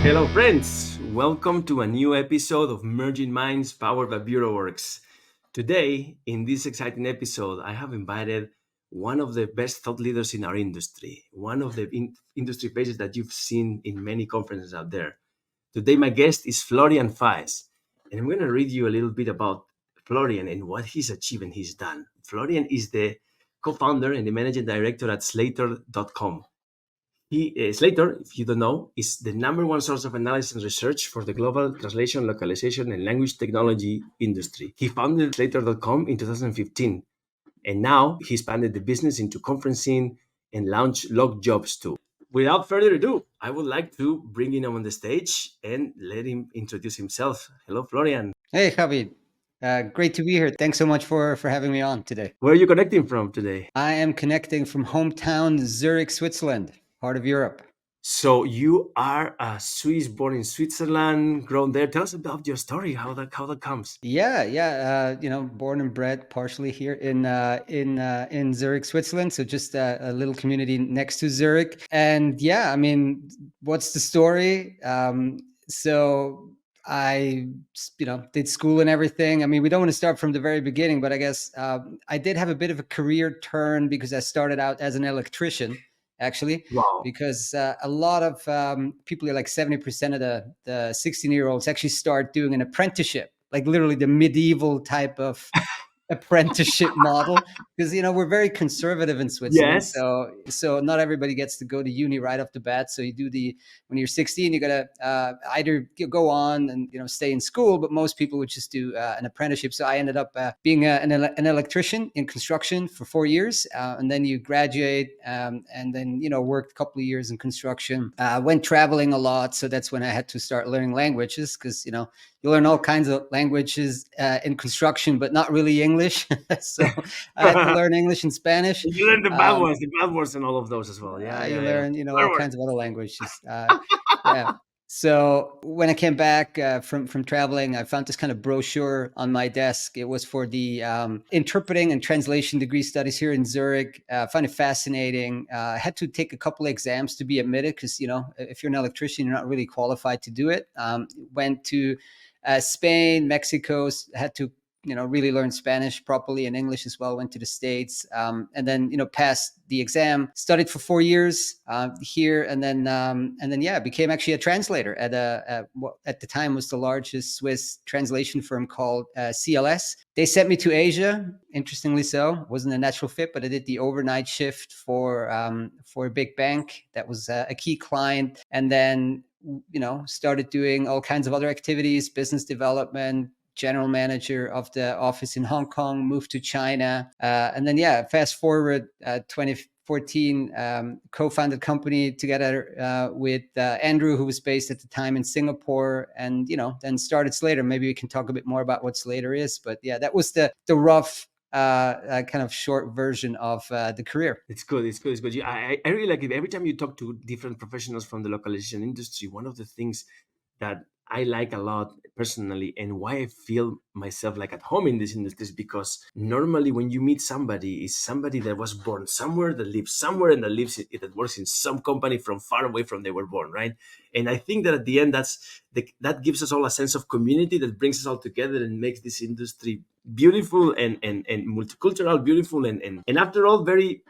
Hello, friends. Welcome to a new episode of Merging Minds powered by BureauWorks. Today, in this exciting episode, I have invited one of the best thought leaders in our industry, one of the industry faces that you've seen in many conferences out there. Today, my guest is Florian Faes, and I'm going to read you a little bit about Florian and what he's achieved and he's done. Florian is the co-founder and the managing director at Slater.com. Slater, if you don't know, is the number one source of analysis and research for the global translation, localization, and language technology industry. He founded Slater.com in 2015, and now he expanded the business into conferencing and launched Log Jobs too. Without further ado, I would like to bring him on the stage and let him introduce himself. Hello, Florian. Hey, Javi. Great to be here. Thanks so much for having me on today. Where are you connecting from today? I am connecting from hometown Zurich, Switzerland, part of Europe. So you are a Swiss born in Switzerland, grown there. Tell us about your story, how that comes. Yeah. Born and bred partially here in Zurich, Switzerland. So just a little community next to Zurich. And yeah, I mean, what's the story? So I, did school and everything. I mean, we don't want to start from the very beginning, but I guess I did have a bit of a career turn because I started out as an electrician, actually, Wow. because a lot of people, like 70% of the 16-year-olds actually start doing an apprenticeship, like literally the medieval type of apprenticeship model, because we're very conservative in Switzerland, Yes. so not everybody gets to go to uni right off the bat. So you do when you're 16, you gotta either go on and stay in school, but most people would just do an apprenticeship. So I ended up being an electrician in construction for 4 years, and then you graduate, and then worked a couple of years in construction. Went traveling a lot, so that's when I had to start learning languages, because you learn all kinds of languages in construction, but not really English. So I had to learn English and Spanish. You learn the bad words, and all of those as well. Yeah, You yeah, yeah. learn, Bad all words. kinds of other languages. Yeah. So when I came back from traveling, I found this kind of brochure on my desk. It was for the interpreting and translation degree studies here in Zurich. I find it fascinating. I had to take a couple of exams to be admitted because, if you're an electrician, you're not really qualified to do it. Went to Spain, Mexico, had to really learn Spanish properly and English as well. Went to the States, and then passed the exam. Studied for 4 years here, and then yeah, became actually a translator at what at the time was the largest Swiss translation firm called CLS. They sent me to Asia. Interestingly, so wasn't a natural fit, but I did the overnight shift for a big bank that was a key client, and then started doing all kinds of other activities, business development, general manager of the office in Hong Kong, moved to China. And then, yeah, fast forward 2014, co-founded company together with Andrew, who was based at the time in Singapore, and, then started Slater. Maybe we can talk a bit more about what Slater is, but yeah, that was the rough kind of short version of the career. It's good. It's good. It's good. I really like it. Every time you talk to different professionals from the localization industry, one of the things that I like a lot personally, and why I feel myself like at home in this industry, is because normally when you meet somebody, is somebody that was born somewhere, that lives somewhere, and that works in some company from far away from they were born, right? And I think that at the end, that gives us all a sense of community that brings us all together and makes this industry beautiful and multicultural, beautiful and after all, very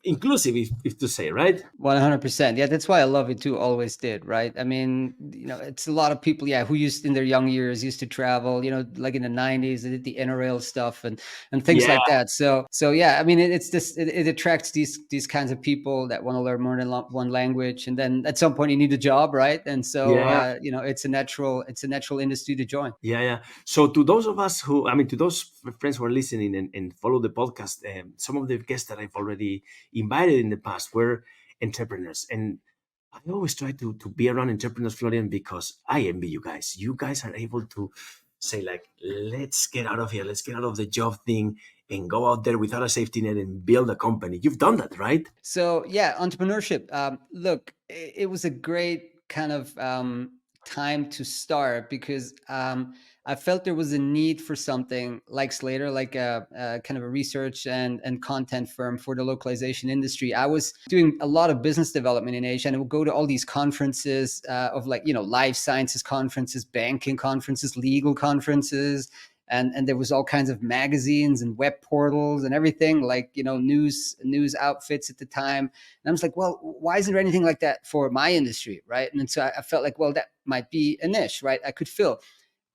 inclusive, if to say, right? 100%. Yeah, that's why I love it too. Always did, right? I mean, it's a lot of people, yeah, who used in their young years used to travel. Like in the '90s, they did the interrail stuff and things Yeah, like that. So yeah, I mean, it's this. It attracts these kinds of people that want to learn more than one language, and then at some point you need a job, right? And so yeah. it's a natural industry to join. Yeah, yeah. So to those of us to those friends who are listening and follow the podcast, some of the guests that I've already invited in the past were entrepreneurs. And I always try to be around entrepreneurs, Florian, because I envy you guys. You guys are able to say like, let's get out of here. Let's get out of the job thing and go out there without a safety net and build a company. You've done that, right? So yeah, entrepreneurship. Look, it was a great kind of time to start because I felt there was a need for something like Slater, like a kind of a research and content firm for the localization industry. I was doing a lot of business development in Asia, and I would go to all these conferences of like, life sciences conferences, banking conferences, legal conferences, and there was all kinds of magazines and web portals and everything, like news outfits at the time. And I was like, well, why isn't there anything like that for my industry, right? And so I felt like, well, that might be a niche, right? I could fill.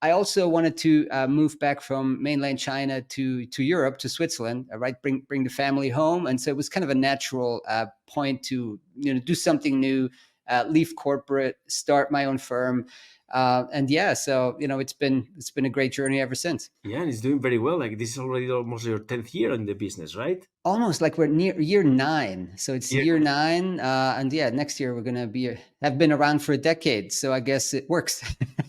I also wanted to move back from mainland China to Europe, to Switzerland, right? Bring the family home, and so it was kind of a natural point to do something new, leave corporate, start my own firm, and yeah, so it's been a great journey ever since. Yeah, and it's doing very well. Like this is already almost your 10th year in the business, right? Almost like we're near year 9, so it's Yeah. year 9, and yeah, next year we're gonna be have been around for a decade. So I guess it works.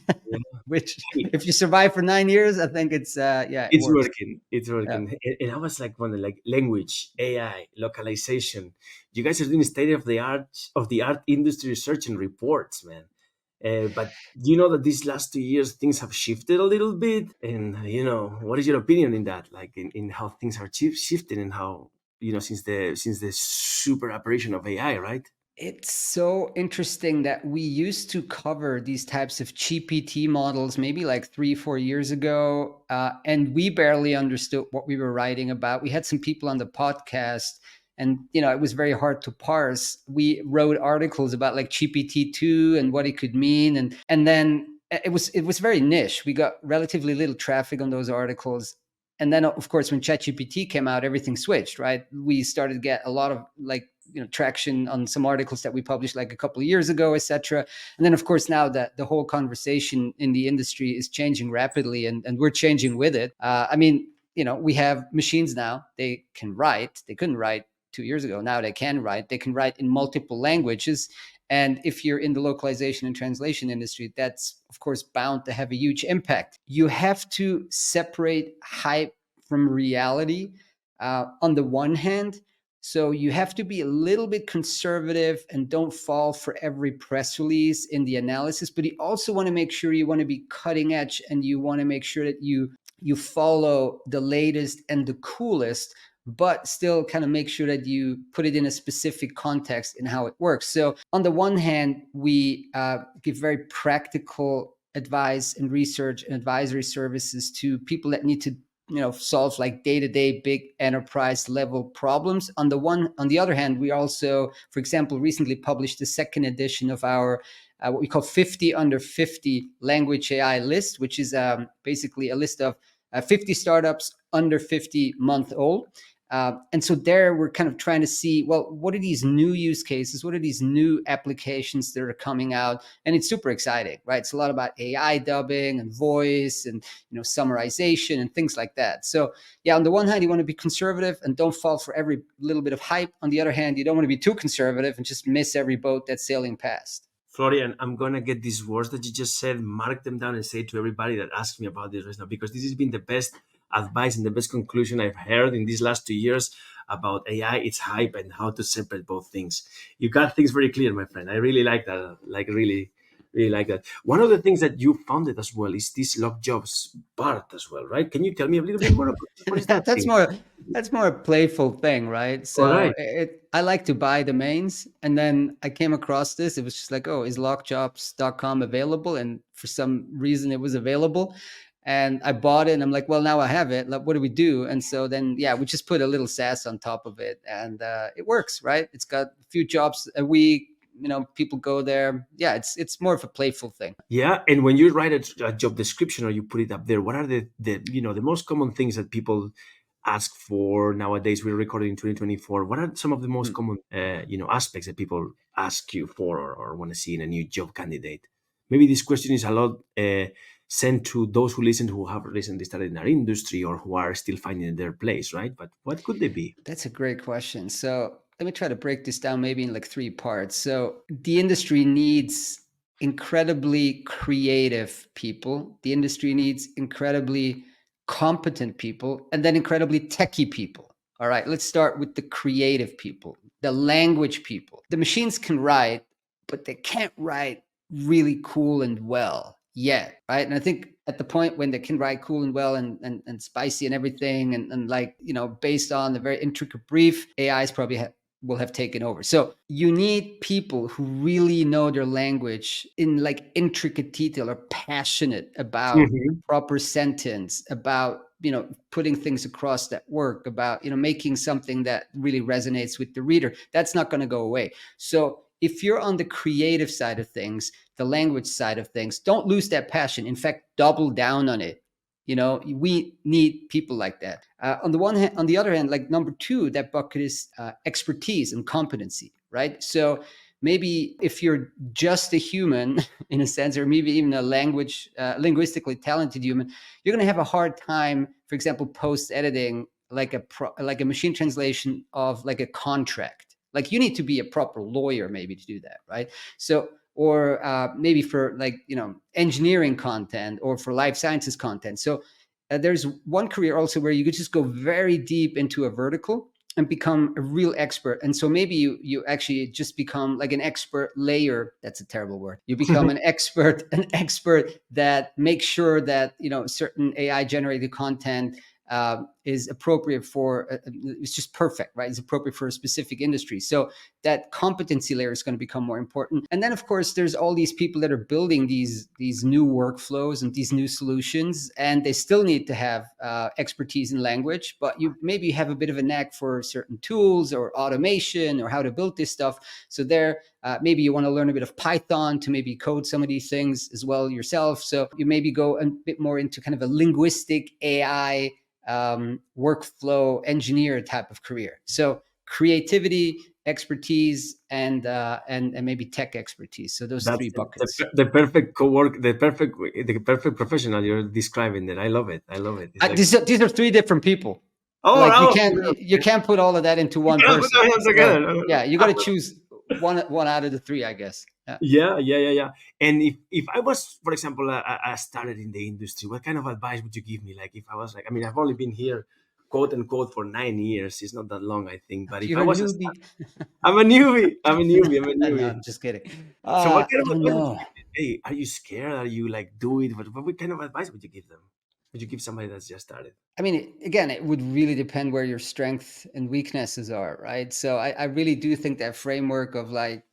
Yeah. Which, if you survive for 9 years, I think it's yeah, it It's works. working. It's Yeah. working. And I was like wondering, like language, AI, localization. You guys are doing state of the art industry research and reports, man. But do you know that these last 2 years things have shifted a little bit? And what is your opinion in that? Like in how things are shifting and how since the super apparition of AI, right? It's so interesting that we used to cover these types of GPT models maybe like 3, 4 years ago, and we barely understood what we were writing about. We had some people on the podcast, and it was very hard to parse. We wrote articles about like GPT-2 and what it could mean, and then it was very niche. We got relatively little traffic on those articles. And then, of course, when ChatGPT came out, everything switched, right? We started to get a lot of like traction on some articles that we published like a couple of years ago, etc. And then, of course, now that the whole conversation in the industry is changing rapidly, and we're changing with it. I mean, we have machines now. They can write. They couldn't write 2 years ago. Now they can write. They can write in multiple languages. And if you're in the localization and translation industry, that's of course bound to have a huge impact. You have to separate hype from reality, on the one hand. So you have to be a little bit conservative and don't fall for every press release in the analysis, but you also want to make sure you want to be cutting edge, and you want to make sure that you follow the latest and the coolest, but still kind of make sure that you put it in a specific context in how it works. So on the one hand, we give very practical advice and research and advisory services to people that need to solve like day-to-day big enterprise level problems. On the other hand, we also, for example, recently published the second edition of our what we call 50 under 50 language AI list, which is basically a list of 50 startups under 50-month old. And so there we're kind of trying to see, well, what are these new use cases? What are these new applications that are coming out? And it's super exciting, right? It's a lot about AI dubbing and voice and summarization and things like that. So yeah, on the one hand, you want to be conservative and don't fall for every little bit of hype. On the other hand, you don't want to be too conservative and just miss every boat that's sailing past. Florian, I'm gonna get these words that you just said, mark them down, and say to everybody that asks me about this right now, because this has been the best advice and the best conclusion I've heard in these last 2 years about AI, its hype, and how to separate both things. You got things very clear, my friend. I really like that. Like really, really like that. One of the things that you founded as well is this lock jobs part as well, right? Can you tell me a little bit more about what is that that's thing? more that's more a playful thing, right? All So right. I like to buy domains, and then I came across this. It was just like, oh, is lockjobs.com available? And for some reason it was available, and I bought it, and I'm like, well, now I have it. Like, what do we do? And so then yeah, we just put a little SaaS on top of it, and it works, right? It's got a few jobs a week. People go there. Yeah, it's more of a playful thing. Yeah, and when you write a job description or you put it up there, what are the most common things that people ask for nowadays? We're recording in 2024. What are some of the most Hmm. common aspects that people ask you for or want to see in a new job candidate? Maybe this question is a lot sent to those who listen who have recently started in our industry or who are still finding their place, right? But what could they be? That's a great question. So let me try to break this down maybe in like three parts. So the industry needs incredibly creative people. The industry needs incredibly competent people, and then incredibly techie people. All right, let's start with the creative people, the language people. The machines can write, but they can't write really cool and well yet, right? And I think at the point when they can write cool and well and spicy and everything, and like, based on the very intricate brief, AIs probably will have taken over. So you need people who really know their language in like intricate detail, are passionate about Mhm. proper sentence, about putting things across that work, about making something that really resonates with the reader. That's not going to go away. So if you're on the creative side of things, the language side of things, don't lose that passion. In fact, double down on it. We need people like that. On the one hand, on the other hand, like number two, that bucket is expertise and competency, right? So maybe if you're just a human in a sense, or maybe even a linguistically talented human, you're going to have a hard time, for example, post editing like a machine translation of like a contract. Like you need to be a proper lawyer maybe to do that, right? So or maybe for like engineering content or for life sciences content. So there's one career also where you could just go very deep into a vertical and become a real expert. And so maybe you actually just become like an expert layer. That's a terrible word. You become an expert that makes sure that certain AI generated content is appropriate for it's just perfect, right? It's appropriate for a specific industry. So that competency layer is going to become more important. And then of course there's all these people that are building these new workflows and these new solutions, and they still need to have expertise in language, but you maybe have a bit of a knack for certain tools or automation or how to build this stuff. So there maybe you want to learn a bit of Python to maybe code some of these things as well yourself. So you maybe go a bit more into kind of a linguistic AI workflow engineer type of career. So creativity, expertise, and maybe tech expertise. So those That's three buckets. the perfect co-work, the perfect professional you're describing there. I love it. I love it. It's like, These are three different people. oh, Like no, you can't put all of that into you one cannot put person. them So together. yeah, you got to choose one out of the three, I guess. Yeah. Yeah, yeah, yeah, yeah. And if I was, for example, I started in the industry, what kind of advice would you give me? Like, if I was like, I mean, I've only been here, quote unquote, for 9 years. It's not that long, I think. But if I You're a was newbie. I'm a newbie. I'm a newbie. I'm a No, newbie. I'm just kidding. So, what I kind of don't advice would know. you give them? Hey, are you scared? Are you like, do it? What kind of advice would you give them? Would you give somebody that's just started? I mean, again, it would really depend where your strengths and weaknesses are, right? So I really do think that framework of like,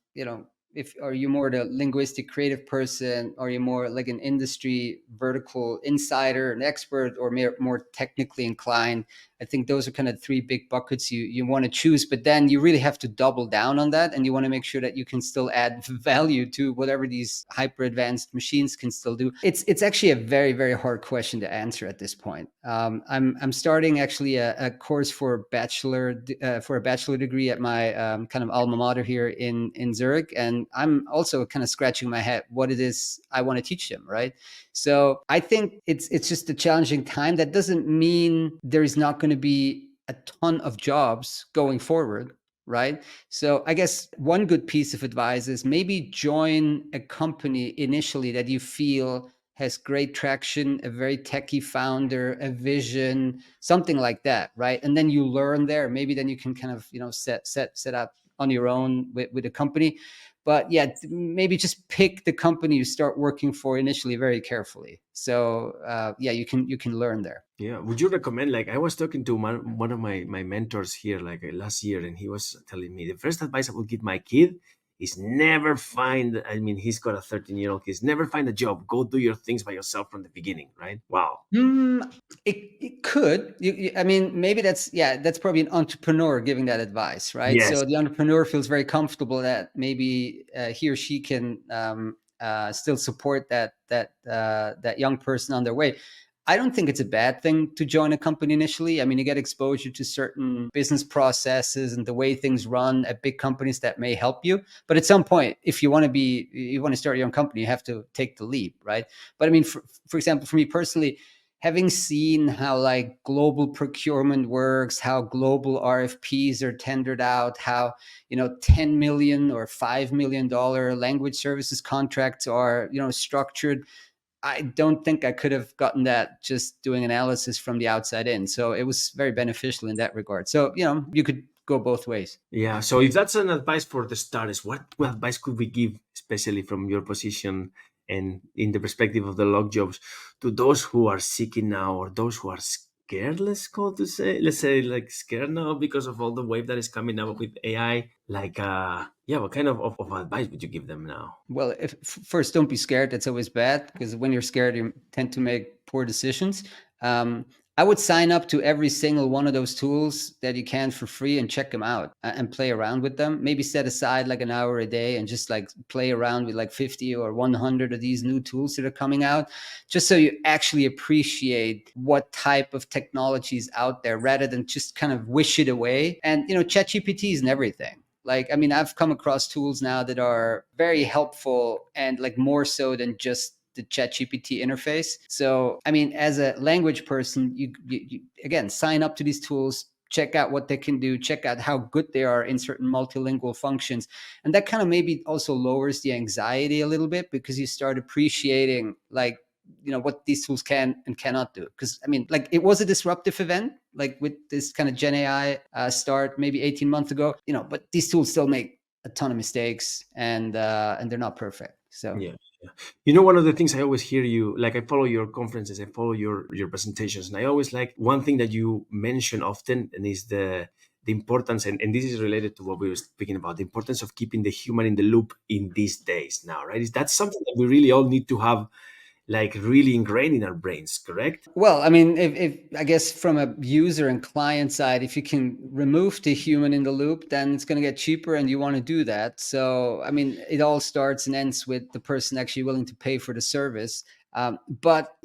if are you more the linguistic creative person, are you more like an industry vertical insider, an expert, or more technically inclined? I think those are kind of three big buckets you want to choose, but then you really have to double down on that, and you want to make sure that you can still add value to whatever these hyper advanced machines can still do. It's actually a very very hard question to answer at this point. I'm starting actually a course for a bachelor degree at my kind of alma mater here in Zurich, and I'm also kind of scratching my head what it is I want to teach them, right? So I think it's just a challenging time. That doesn't mean there's not going to be a ton of jobs going forward, right? So I guess one good piece of advice is maybe join a company initially that you feel has great traction, a very techy founder, a vision, something like that, right? And then you learn there. Maybe then you can kind of set up on your own with a company. But yeah, maybe just pick the company you start working for initially very carefully. So yeah, you can learn there. Yeah. Would you recommend, like, I was talking to one of my mentors here, like last year, and he was telling me the first advice I would give my kid is never find, I mean, he's got a 13-year-old kid, never find a job. Go do your things by yourself from the beginning, right? Wow. Mm, it could. I mean, maybe that's probably an entrepreneur giving that advice, right? Yes. So the entrepreneur feels very comfortable that maybe he or she can still support that young person on their way. I don't think it's a bad thing to join a company initially. I mean, you get exposure to certain business processes and the way things run at big companies that may help you. But at some point, if you want to start your own company, you have to take the leap, right? But I mean, for example, for me personally, having seen how like global procurement works, how global RFPs are tendered out, how 10 million or $5 million language services contracts are structured, I don't think I could have gotten that just doing analysis from the outside in. So it was very beneficial in that regard. So you could go both ways. Yeah. So if that's an advice for the starters, what advice could we give, especially from your position and in the perspective of the log jobs, to those who are seeking now or those who are scared, let's say like scared now because of all the wave that is coming up with AI? Like yeah, what kind of advice would you give them now? Well, first, don't be scared. That's always bad because when you're scared, you tend to make poor decisions. I would sign up to every single one of those tools that you can for free and check them out and play around with them. Maybe set aside like an hour a day and just like play around with like 50 or 100 of these new tools that are coming out, just so you actually appreciate what type of technology is out there rather than just kind of wish it away. And, ChatGPT and everything. Like, I mean, I've come across tools now that are very helpful and like more so than just the ChatGPT interface. So, I mean, as a language person, you again sign up to these tools, check out what they can do, check out how good they are in certain multilingual functions. And that kind of maybe also lowers the anxiety a little bit because you start appreciating like what these tools can and cannot do. Because I mean, like it was a disruptive event, like with this kind of Gen AI start maybe 18 months ago, but these tools still make a ton of mistakes and they're not perfect. So Yeah, yeah. You know, one of the things I always hear you, like I follow your conferences, I follow your presentations, and I always like one thing that you mention often, and is the importance, and this is related to what we were speaking about, the importance of keeping the human in the loop in these days now, right? Is that something that we really all need to have like really ingrained in our brains, correct? well, I mean, if I guess from a user and client side, if you can remove the human in the loop, then it's going to get cheaper, and you want to do that. So, I mean, it all starts and ends with the person actually willing to pay for the service. But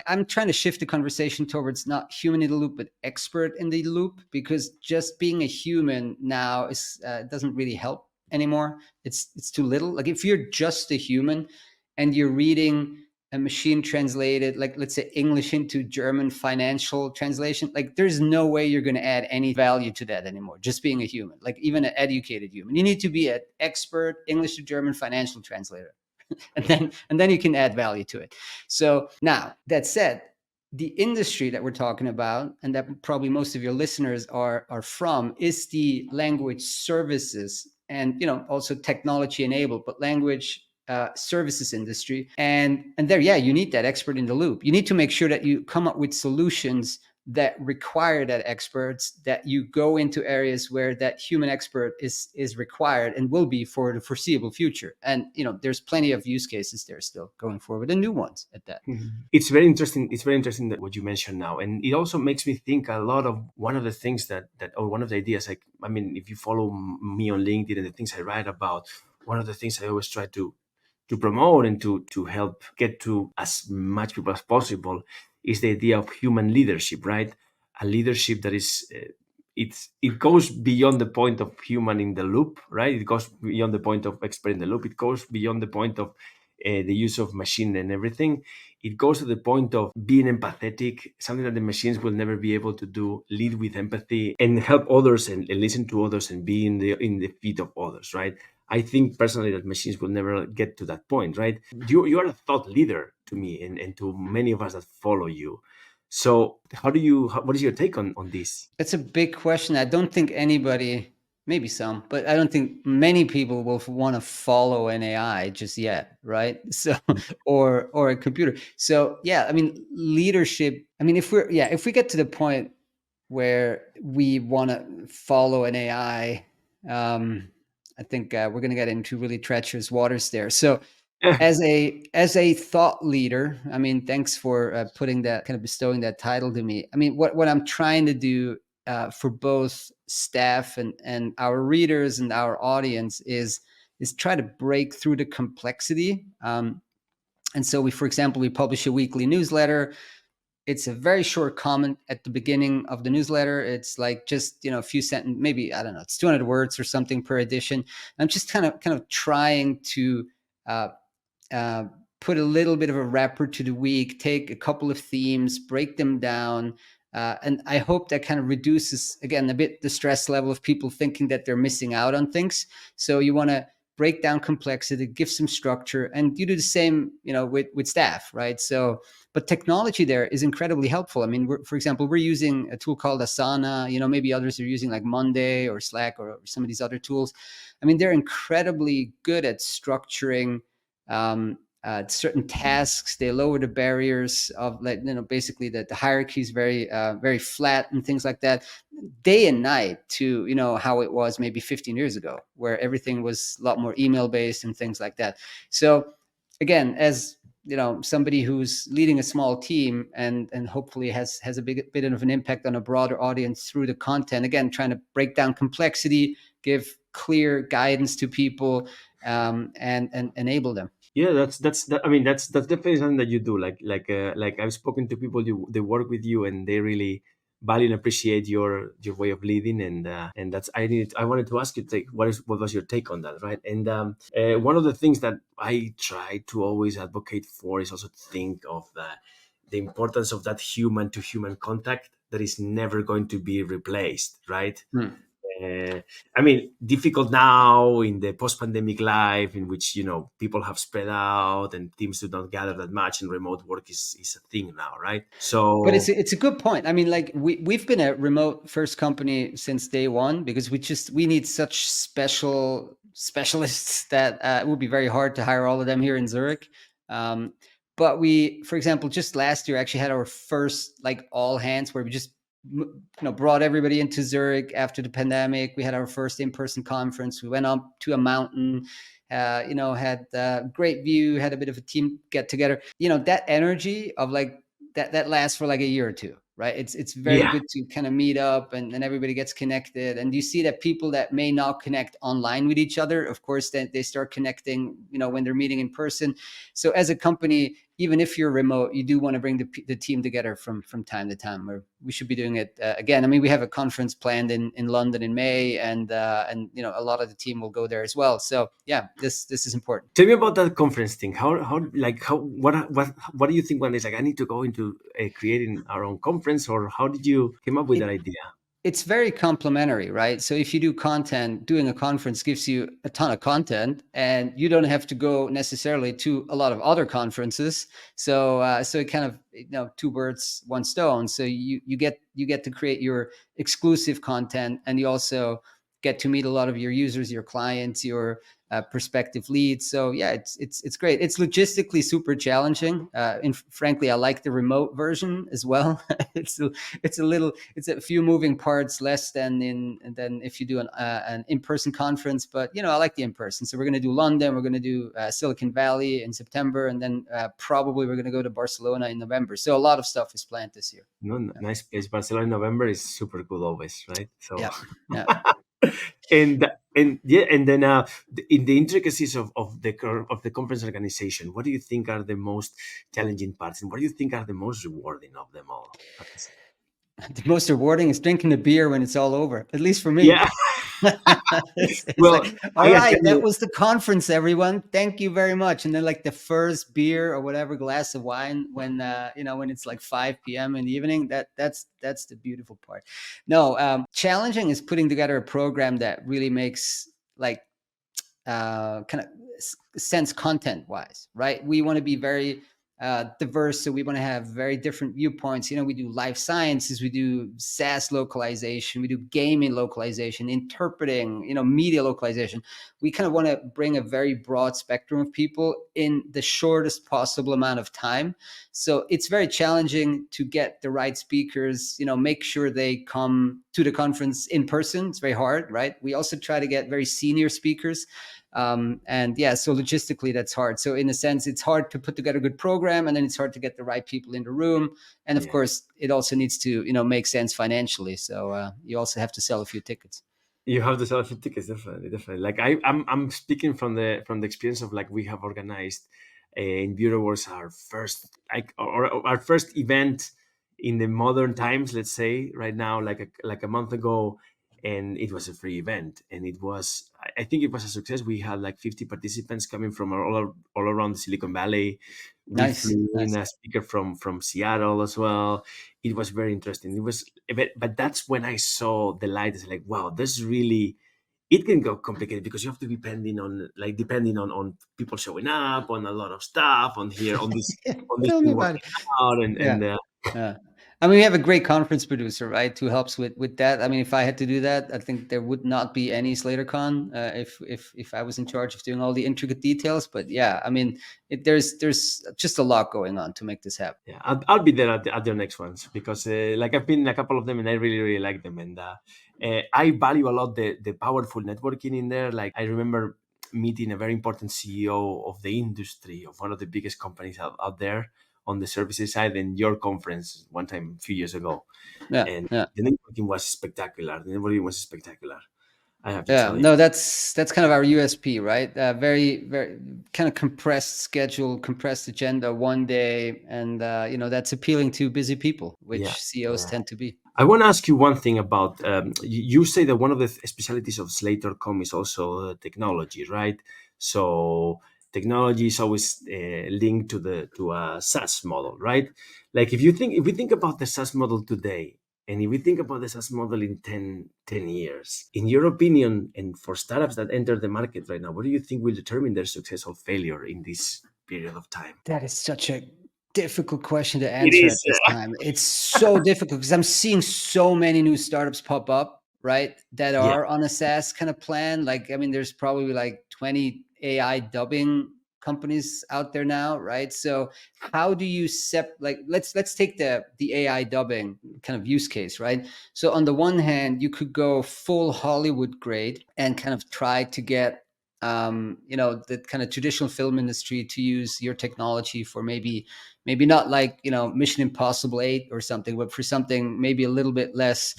I'm trying to shift the conversation towards not human in the loop, but expert in the loop, because just being a human now is doesn't really help anymore. It's too little. Like if you're just a human and you're reading a machine translated, like let's say English into German financial translation, like there's no way you're going to add any value to that anymore. Just being a human, like even an educated human, you need to be an expert English to German financial translator, and then you can add value to it. So now that said, the industry that we're talking about and that probably most of your listeners are from is the language services and also technology enabled, but language services industry. And there, yeah, you need that expert in the loop. You need to make sure that you come up with solutions that require that experts, that you go into areas where that human expert is required and will be for the foreseeable future. And there's plenty of use cases there still going forward and new ones at that. Mhm. It's very interesting. It's very interesting that what you mentioned now, and it also makes me think a lot of one of the things that or one of the ideas. Like, I mean, if you follow me on LinkedIn and the things I write about, one of the things I always try to promote and to help get to as much people as possible is the idea of human leadership, right? A leadership that is it goes beyond the point of human in the loop, right? It goes beyond the point of expert in the loop. It goes beyond the point of the use of machine and everything. It goes to the point of being empathetic, something that the machines will never be able to do. Lead with empathy and help others and listen to others and be in the feet of others, right? I think personally that machines will never get to that point, right? You are a thought leader to me and to many of us that follow you. So what is your take on this? It's a big question. I don't think anybody, maybe some, but I don't think many people will want to follow an AI just yet, right? So, or a computer. So, yeah, I mean, leadership. I mean, if we get to the point where we want to follow an AI, I think we're going to get into really treacherous waters there. So, as a thought leader, I mean, thanks for putting that, kind of bestowing that title to me. I mean, what I'm trying to do for both staff and our readers and our audience is try to break through the complexity. And so for example, we publish a weekly newsletter. It's a very short comment at the beginning of the newsletter. It's like just a few sentences, maybe, I don't know, it's 200 words or something per edition. I'm just kind of trying to uh, uh, put a little bit of a wrapper to the week, take a couple of themes, break them down. And I hope that kind of reduces, again, a bit the stress level of people thinking that they're missing out on things. So you want to break down complexity, give some structure, and you do the same, with staff, right? So, but technology there is incredibly helpful. I mean, for example, we're using a tool called Asana. Maybe others are using like Monday or Slack or some of these other tools. I mean, they're incredibly good at structuring certain tasks. They lower the barriers of, like, basically the hierarchy is very flat and things like that, day and night, to how it was maybe 15 years ago, where everything was a lot more email based and things like that. So again, as somebody who's leading a small team and hopefully has a bit of an impact on a broader audience through the content, again, trying to break down complexity, give clear guidance to people, and enable them. Yeah, I mean, that's definitely something that you do. Like I've spoken to people, they work with you, and they really value and appreciate your way of leading. And that's I wanted to ask you, what was your take on that, right? And one of the things that I try to always advocate for is also to think of the importance of that human to human contact that is never going to be replaced, right? Hmm. uh, I mean, difficult now in the post-pandemic life, in which people have spread out and teams do not gather that much, and remote work is a thing now, right? But it's So it's a good point. I mean, like, we've been a remote first company since day one, because we need such specialists that it would be very hard to hire all of them here in Zurich. Um, but we, for example, just last year actually had our first, like, all hands, where we just brought everybody into Zurich after the pandemic. We had our first in-person conference. We went up to a mountain. Had a great view, had a bit of a team get together. That energy of, like, that lasts for like a year or two, right? It's very yeah, good to kind of meet up, and everybody gets connected, and you see that people that may not connect online with each other, of course, then they start connecting, when they're meeting in person. So as a company, even if you're remote, you do want to bring the team together from time to time. Or we should be doing it again. I mean, we have a conference planned in London in May, and a lot of the team will go there as well. So yeah, this is important. tell me about that conference thing. How what do you think when it's like, I need to go into creating our own conference, or how did you came up with that It idea? it's very complementary, right? So if you do content, doing a conference gives you a ton of content, and you don't have to go necessarily to a lot of other conferences. So it kind of, two birds, one stone. So you get to create your exclusive content, and you also get to meet a lot of your users, your clients, your prospective leads. So yeah, it's great. It's logistically super challenging. And frankly, I like the remote version as well. It's a few moving parts less than if you do an in-person conference. But I like the in-person. So we're going to do London, we're going to do Silicon Valley in September, and then probably we're going to go to Barcelona in November. So a lot of stuff is planned this year. No, Yeah, nice place. Barcelona in November is super cool always, right? So yeah, yeah. and yeah, and then in the intricacies of the conference organization, what do you think are the most challenging parts, and what do you think are the most rewarding of them all? The most rewarding is drinking the beer when it's all over, at least for me. Yeah, It's well, like, all I right, attend that was the conference, everyone. Thank you very much. And then, like, the first beer or whatever glass of wine when when it's like 5 p.m. in the evening. That's the beautiful part. No, challenging is putting together a program that really makes, like, kind of sense content wise, right? We want to be very diverse, so we want to have very different viewpoints. We do life sciences, we do SaaS localization, we do gaming localization, interpreting, media localization. We kind of want to bring a very broad spectrum of people in the shortest possible amount of time. So it's very challenging to get the right speakers, make sure they come to the conference in person. It's very hard, right? We also try to get very senior speakers, and yeah, so logistically that's hard. So in a sense, it's hard to put together a good program, and then it's hard to get the right people in the room, and of yeah. course it also needs to make sense financially. So you also have to sell a few tickets. You have the selfie tickets, definitely, definitely. Like I'm speaking from the experience of, like, we have organized in Bureau Wars our first, or our first event in the modern times. Let's say right now, like a month ago, and it was a free event, and it was, I think it was a success. We had like 50 participants coming from all around the Silicon Valley. We Nice, flew in nice. a speaker from Seattle as well. It was very interesting. It was, but that's when I saw the light. It's like, wow, there's really it can go complicated because you have to be depending on people showing up, on a lot of stuff, on this Tell me thing about it. working out, and Yeah. and Yeah. I mean, we have a great conference producer, right, who helps with that. I mean, if I had to do that, I think there would not be any SlaterCon if I was in charge of doing all the intricate details. But yeah, I mean, there's just a lot going on to make this happen. yeah, I'll be there at their next ones because like I've been in a couple of them and I really really like them, and I value a lot the powerful networking in there. Like I remember meeting a very important CEO of the industry of one of the biggest companies out there on the services side in your conference one time a few years ago, Yeah, and yeah. the networking was spectacular. The networking was spectacular. I have to Yeah, tell you. no, that's kind of our USP, right? Very, very kind of compressed schedule, compressed agenda, one day, and that's appealing to busy people, Yeah. which CEOs tend to be. I want to ask you one thing about you say that one of the specialities of Slater.com is also technology, right? So technology is always linked to a SaaS model, right? Like if we think about the SaaS model today, and if we think about the SaaS model in 10 years, in your opinion, and for startups that enter the market right now, what do you think will determine their success or failure in this period of time? That is such a difficult question to It answer at is. this time. It's so difficult because I'm seeing so many new startups pop up, right? That Yeah. are on a SaaS kind of plan. Like, I mean, there's probably like 20 AI dubbing companies out there now, right? So how do you like let's take the AI dubbing kind of use case, right? So on the one hand, you could go full Hollywood grade and kind of try to get the kind of traditional film industry to use your technology for maybe not like Mission Impossible 8 or something, but for something maybe a little bit less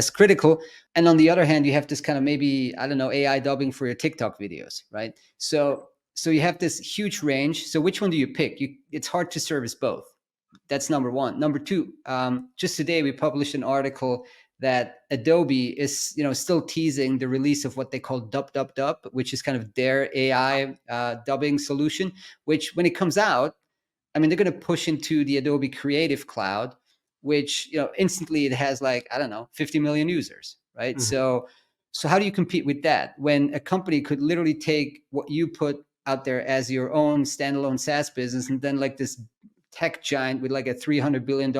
critical. And on the other hand, you have this kind of maybe, I don't know, AI dubbing for your TikTok videos, right? So you have this huge range. So which one do you pick? It's hard to service both. That's number one. Number two, just today we published an article that Adobe is, still teasing the release of what they call Dub, which is kind of their AI dubbing solution. Which, when it comes out, I mean, they're going to push into the Adobe Creative Cloud, which instantly it has like, I don't know, 50 million users, right? Mhm. So how do you compete with that when a company could literally take what you put out there as your own standalone SaaS business, and then like this tech giant with like a $300 billion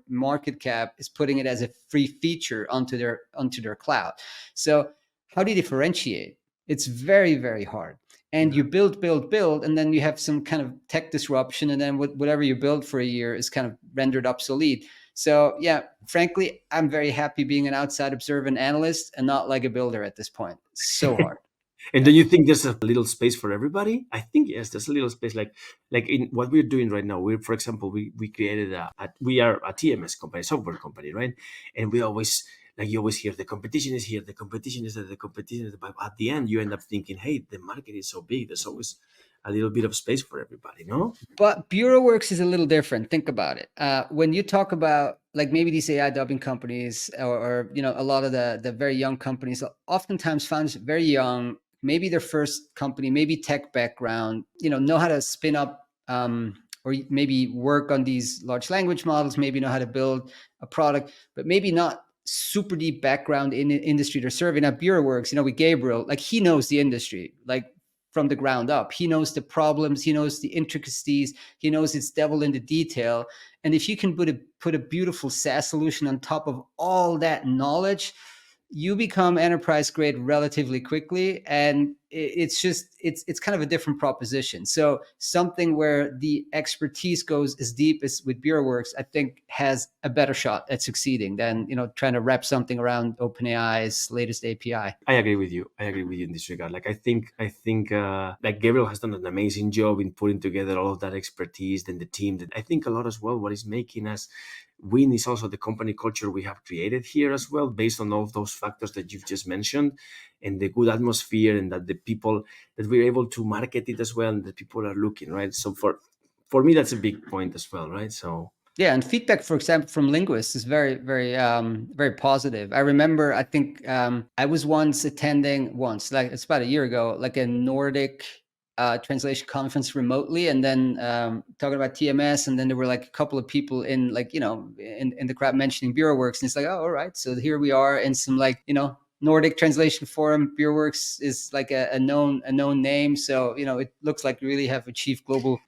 market cap is putting it as a free feature onto their cloud? So how do you differentiate? It's very, very hard. And Yeah. you build, and then you have some kind of tech disruption, and then whatever you build for a year is kind of rendered obsolete. So yeah, frankly, I'm very happy being an outside observer and analyst and not like a builder at this point. It's so hard. And do Yeah. you think there's a little space for everybody? I think yes, there's a little space. Like in what we're doing right now. For example, we created we are a TMS company, software company, right? And we always like you always hear the competition is here, the competition is there, the competition is there. But at the end, you end up thinking, hey, the market is so big. There's always a little bit of space for everybody, no? But BureauWorks is a little different. Think about it. When you talk about like maybe these AI dubbing companies, or a lot of the very young companies, oftentimes founders very young, maybe their first company, maybe tech background, know how to spin up, or maybe work on these large language models, maybe know how to build a product, but maybe not super deep background in the industry they're serving. At BureauWorks, with Gabriel, like he knows the industry, like from the ground up. He knows the problems, he knows the intricacies, he knows it's devil in the detail. And if you can put a beautiful SaaS solution on top of all that knowledge, you become enterprise grade relatively quickly. And it's kind of a different proposition. So something where the expertise goes as deep as with BureauWorks, I think has a better shot at succeeding than trying to wrap something around OpenAI's latest API. I agree with you. I agree with you in this regard. Like I think like Gabriel has done an amazing job in putting together all of that expertise and the team. That I think a lot as well. What is making us win is also the company culture we have created here as well, based on all of those factors that you've just mentioned, and the good atmosphere, and that the people that we're able to market it as well, and that people are looking right. So for me, that's a big point as well, right? So Yeah, and feedback, for example, from linguists is very, very, very positive. I remember, I think I was once, like it's about a year ago, like a Nordic translation conference remotely, and then talking about TMS, and then there were like a couple of people in like in the crowd mentioning BureauWorks, and it's like, oh, all right, so here we are in some like Nordic Translation Forum, Beerworks is like a known name. So it looks like we really have achieved global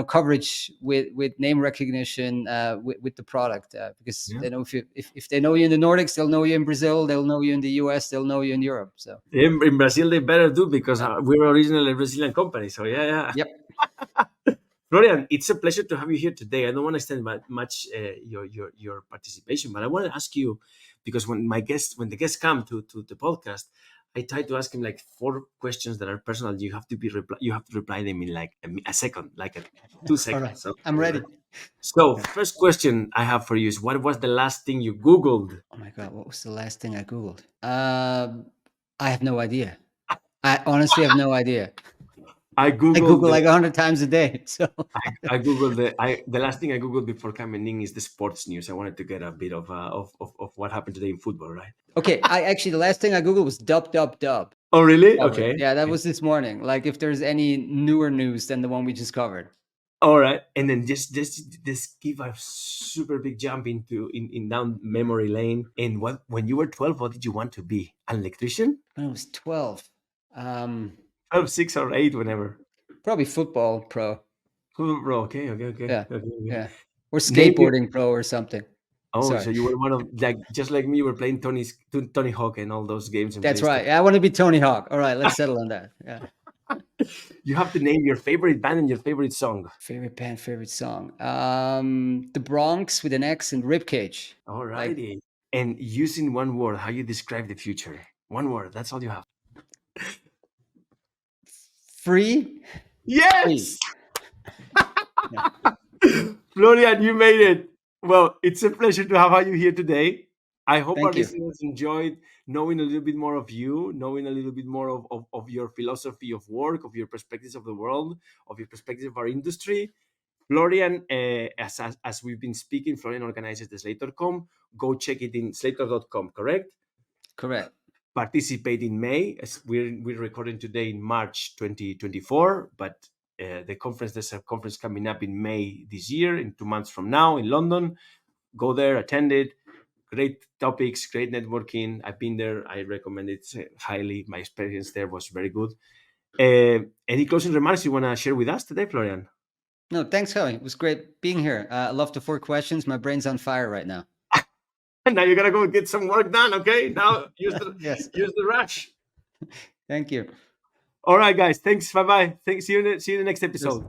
coverage with name recognition with the product, because Yeah. they know if they know you in the Nordics, they'll know you in Brazil, they'll know you in the US, they'll know you in Europe. So In Brazil, they better do because yeah. we're originally a Brazilian company. So yeah, yeah. Yep. Florian, it's a pleasure to have you here today. I don't want to extend much your participation, but I want to ask you because when the guests come to the podcast, I try to ask him like four questions that are personal. You have to reply them in like a second, like a two All right, seconds. I'm Okay, ready. right? So, Yeah. first question I have for you is, what was the last thing you Googled? Oh my God, what was the last thing I Googled? I have no idea. I honestly have no idea. I I Googled Google the like 100 times a day. So I googled the last thing I googled before coming in is the sports news. I wanted to get a bit of what happened today in football, right? okay, I actually the last thing I Googled was dub dub dub Oh, really? covered. Okay. Yeah, that was this morning. Like if there's any newer news than the one we just covered. All right. And then just give a super big jump in down memory lane. And what when you were 12, what did you want to be? An electrician? When I was 12, um, 12, 6 or 8, whenever. probably football pro. Oh, bro, okay, okay, okay, Yeah, okay, okay. yeah, or Name your skateboarding pro or something. Oh, Sorry, so you were one of like just like me, you were playing Tony Hawk and all those games and that's PlayStation. right. Yeah, I want to be Tony Hawk. All right, let's settle on that. Yeah. You have to name your favorite band and your favorite song. Favorite band, favorite song. The Bronx with an X and Ribcage. Like Alrighty. And using one word, how you describe the future. One word, that's all you have. free, free. Yes! Yeah. Florian, you made it. Well, it's a pleasure to have you here today. I hope our Thank you. listeners enjoyed knowing a little bit more of you, knowing a little bit more of your philosophy of work, of your perspectives of the world, of your perspective of our industry. Florian, as we've been speaking, Florian organizes the Slater.com. Go check it in Slater.com, correct? Correct. Participate in May. As we're recording today in March 2024, but there's a conference coming up in May this year, in 2 months from now in London. Go there, attend it. Great topics, great networking. I've been there. I recommend it highly. My experience there was very good. Any closing remarks you want to share with us today, Florian? No, thanks, Howie. It was great being here. I love the 4 questions. My brain's on fire right now. Now you gotta go get some work done. Okay, now Yes. use the rush. Thank you. All right, guys. Thanks. Bye bye. Thanks. See you in the next Cheers. episode.